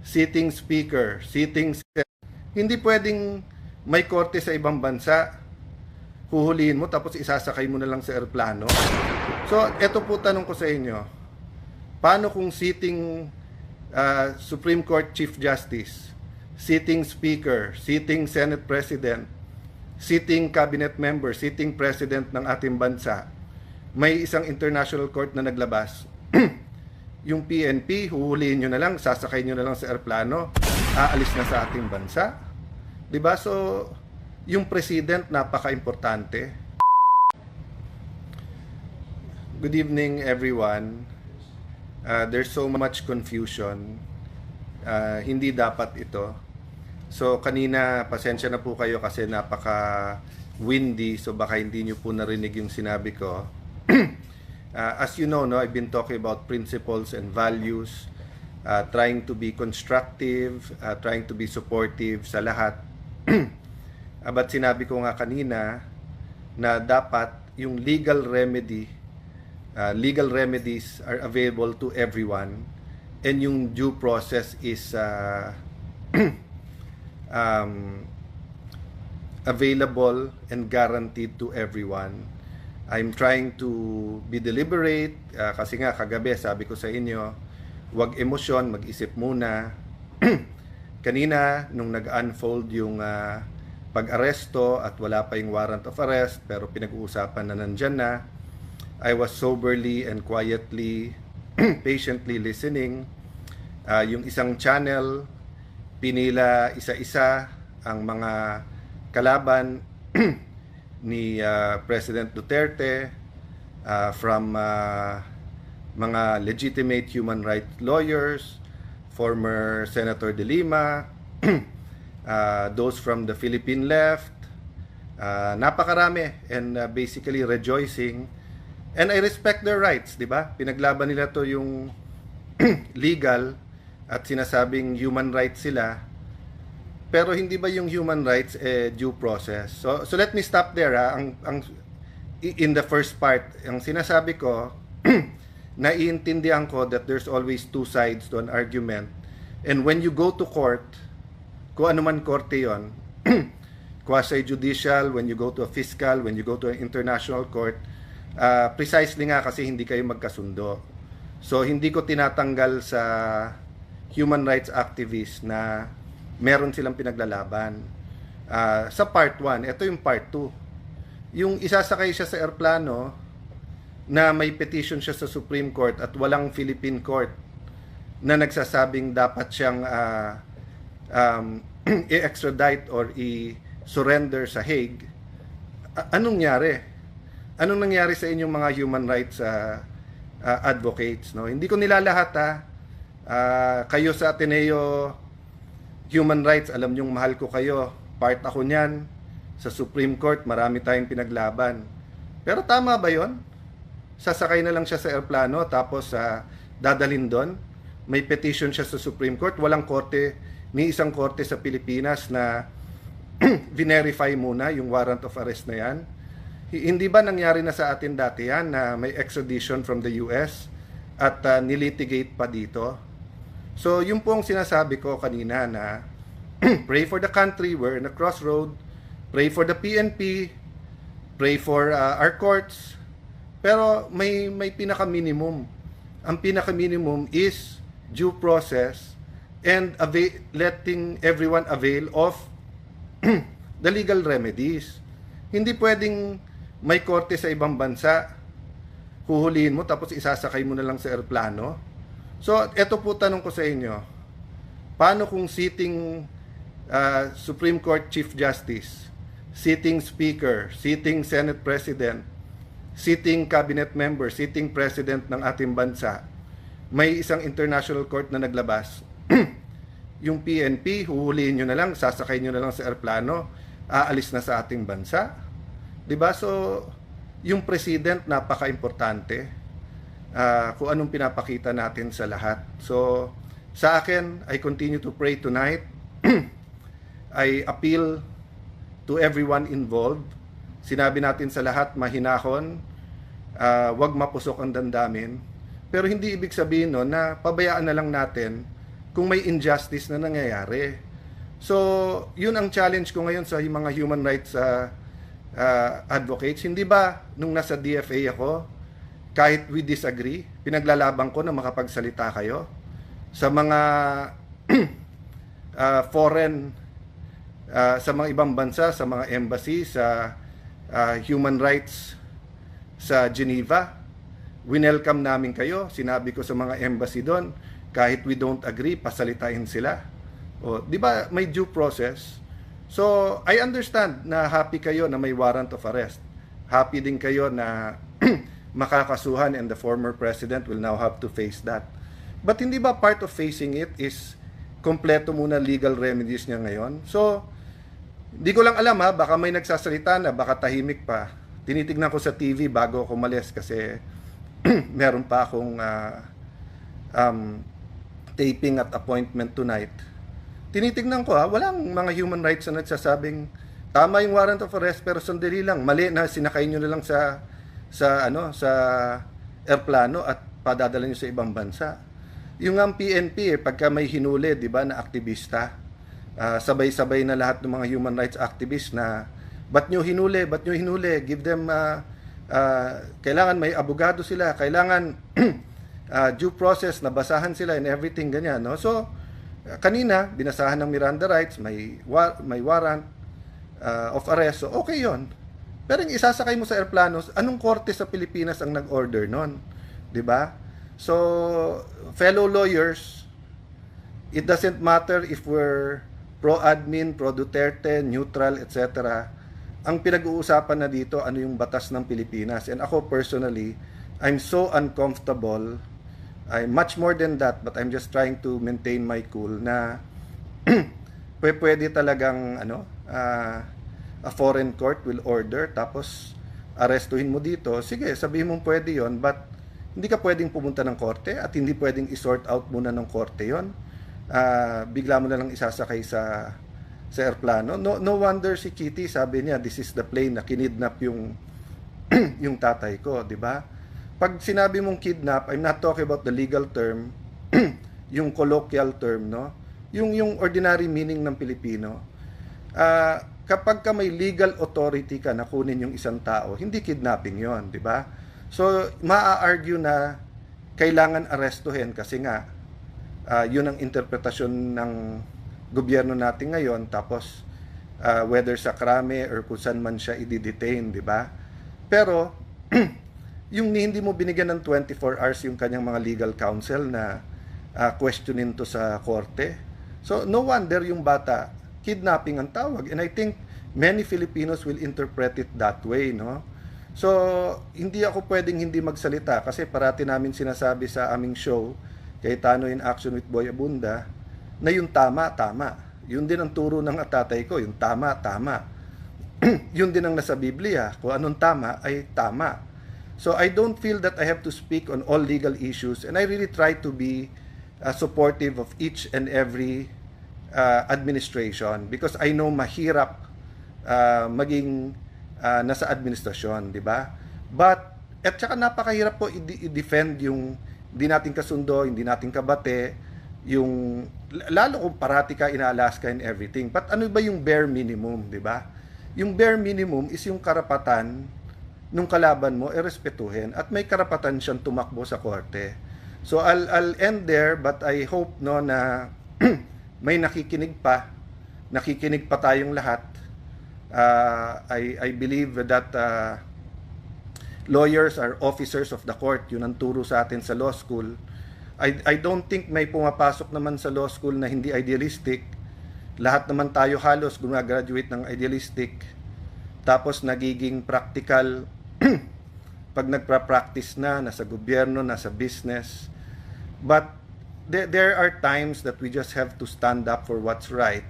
sitting speaker, hindi pwedeng may korte sa ibang bansa, huhulihin mo tapos isasakay mo na lang sa eroplano. So, eto po tanong ko sa inyo. Paano kung sitting Supreme Court Chief Justice, sitting Speaker, sitting Senate President, sitting Cabinet Member, sitting President ng ating bansa, may isang international court na naglabas, yung PNP, huhulihin nyo na lang, sasakay nyo na lang sa eroplano, aalis na sa ating bansa. Diba? So, yung President, napaka-importante. Good evening, everyone. There's so much confusion. Hindi dapat ito. So, kanina, pasensya na po kayo kasi napaka-windy, so baka hindi nyo po narinig yung sinabi ko. As you know, I've been talking about principles and values, trying to be constructive, trying to be supportive sa lahat. But sinabi ko nga kanina na dapat yung legal remedies are available to everyone, and yung due process is available and guaranteed to everyone. I'm trying to be deliberate kasi nga kagabi sabi ko sa inyo, huwag emosyon, mag-isip muna. Kanina nung nag-unfold yung pag-aresto at wala pa yung warrant of arrest pero pinag-uusapan na nandyan na, I was soberly and quietly patiently listening. Yung isang channel pinila isa-isa ang mga kalaban ni President Duterte, from mga legitimate human rights lawyers, former Senator De Lima, those from the Philippine left, napakarami, and basically rejoicing. And I respect their rights, di ba? Pinaglaban nila to yung legal at sinasabing human rights sila. Pero hindi ba yung human rights due process? So let me stop there. In the first part, ang sinasabi ko, naiintindihan ko that there's always two sides to an argument. And when you go to court, kung ano man korte yon, quasi-judicial, when you go to a fiscal, when you go to an international court, precisely nga kasi hindi kayo magkasundo. So hindi ko tinatanggal sa human rights activists na meron silang pinaglalaban. Sa part 1, ito yung part 2. Yung isasakay siya sa eroplano na may petition siya sa Supreme Court at walang Philippine court na nagsasabing dapat siyang i-extradite or i-surrender sa Hague. Anong nangyari? Anong nangyari sa inyong mga human rights advocates? No? Hindi ko nilalahat kayo sa Ateneo Human Rights, alam nyong mahal ko kayo. Part ako niyan. Sa Supreme Court, marami tayong pinaglaban. Pero tama ba yon? Sasakay na lang siya sa aeroplano tapos dadalhin doon. May petition siya sa Supreme Court. Walang korte, ni isang korte sa Pilipinas na verify muna yung warrant of arrest na yan. Hindi ba nangyari na sa atin dati yan na may extradition from the US at nilitigate pa dito? So, yun po ang sinasabi ko kanina na pray for the country, we're in a crossroad, pray for the PNP, pray for our courts, pero may pinaka-minimum. Ang pinaka-minimum is due process and letting everyone avail of the legal remedies. Hindi pwedeng may korte sa ibang bansa, huhulihin mo tapos isasakay mo na lang sa eroplano. So, eto po tanong ko sa inyo. Paano kung sitting Supreme Court Chief Justice, sitting Speaker, sitting Senate President, sitting Cabinet Member, sitting President ng ating bansa, may isang international court na naglabas, yung PNP, huhulihin nyo na lang, sasakay nyo na lang sa eroplano, aalis na sa ating bansa? Diba? So, yung President, napaka-importante. Kung anong pinapakita natin sa lahat. So, sa akin, I continue to pray tonight. I appeal to everyone involved. Sinabi natin sa lahat, mahinahon, wag mapusok ang damdamin. Pero hindi ibig sabihin no, na pabayaan na lang natin kung may injustice na nangyayari. So, yun ang challenge ko ngayon sa mga human rights advocates. Hindi ba nung nasa DFA ako, kahit we disagree, pinaglalaban ko na makapagsalita kayo sa mga foreign, sa mga ibang bansa, sa mga embassy, sa human rights sa Geneva. Winelcome namin kayo. Sinabi ko sa mga embassy doon, kahit we don't agree, pasalitain sila. O, di ba may due process? So, I understand na happy kayo na may warrant of arrest. Happy din kayo na makakasuhan and the former president will now have to face that. But hindi ba part of facing it is kompleto muna legal remedies niya ngayon? So, di ko lang alam baka may nagsasalita na, baka tahimik pa. Tinitignan ko sa TV bago ako umalis kasi meron pa akong taping at appointment tonight. Tinitignan ko walang mga human rights na nagsasabing tama yung warrant of arrest pero sandali lang, mali na, sinakay nyo na lang sa airplano at padadala nyo sa ibang bansa. Yung ang PNP pagka may hinuli, di ba, na aktivista, sabay-sabay na lahat ng mga human rights activists na ba't nyo hinuli, give them kailangan may abogado sila, kailangan due process, nabasahan sila and everything ganyan, no? So kanina binasahan ng Miranda rights, may warrant of arrest, so okay yon. Pero yung isasakay mo sa airplano, anong korte sa Pilipinas ang nag-order nun, di ba? So fellow lawyers, it doesn't matter if we're pro-admin, pro-Duterte, neutral, etc. Ang pinag-uusapan na dito, ano yung batas ng Pilipinas. And ako personally, I'm so uncomfortable. I'm much more than that, but I'm just trying to maintain my cool na pwede talagang a foreign court will order tapos arestuhin mo dito. Sige, sabihin mo pwede yon, but hindi ka pwedeng pumunta ng korte at hindi pwedeng i-sort out muna ng korte yon. Bigla mo na lang isasakay sa airplano. No wonder si Kitty sabi niya, this is the plane na kinidnap yung yung tatay ko, di ba? Pag sinabi mong kidnap, I'm not talking about the legal term, yung colloquial term, no? Yung ordinary meaning ng Pilipino. Kapag ka may legal authority ka na kunin yung isang tao, hindi kidnapping yon, di ba? So, maa-argue na kailangan arestuhin kasi nga, yun ang interpretasyon ng gobyerno natin ngayon, tapos whether sa krame or kung saan man siya i-detain, di ba? Pero, yung hindi mo binigyan ng 24 hours yung kanyang mga legal counsel na questionin to sa korte. So, no wonder yung bata, kidnapping ang tawag. And I think many Filipinos will interpret it that way, no? So, hindi ako pwedeng hindi magsalita kasi parati namin sinasabi sa aming show, Cayetano in Action with Boy Abunda, na yung tama, tama. Yun din ang turo ng tatay ko, yung tama, tama. Yun din ang nasa Biblia, kung anong tama ay tama. So I don't feel that I have to speak on all legal issues, and I really try to be supportive of each and every administration because I know mahirap maging nasa administrasyon, di ba? But at saka napakahirap po i-defend yung hindi natin kasundo, hindi natin kabate, yung lalo kung parati ka in-Alaska and everything. But ano ba yung bare minimum, di ba? Yung bare minimum is yung karapatan nung kalaban mo respetuhin at may karapatan siyang tumakbo sa korte. So I'll end there, but I hope no na may nakikinig pa tayong lahat. I believe that lawyers are officers of the court. Yun ang turo sa atin sa law school. I don't think may pumapasok naman sa law school na hindi idealistic. Lahat naman tayo halos gumagraduate ng idealistic. Tapos nagiging practical pag nagpa-practice na, nasa gobyerno, nasa business. But there are times that we just have to stand up for what's right.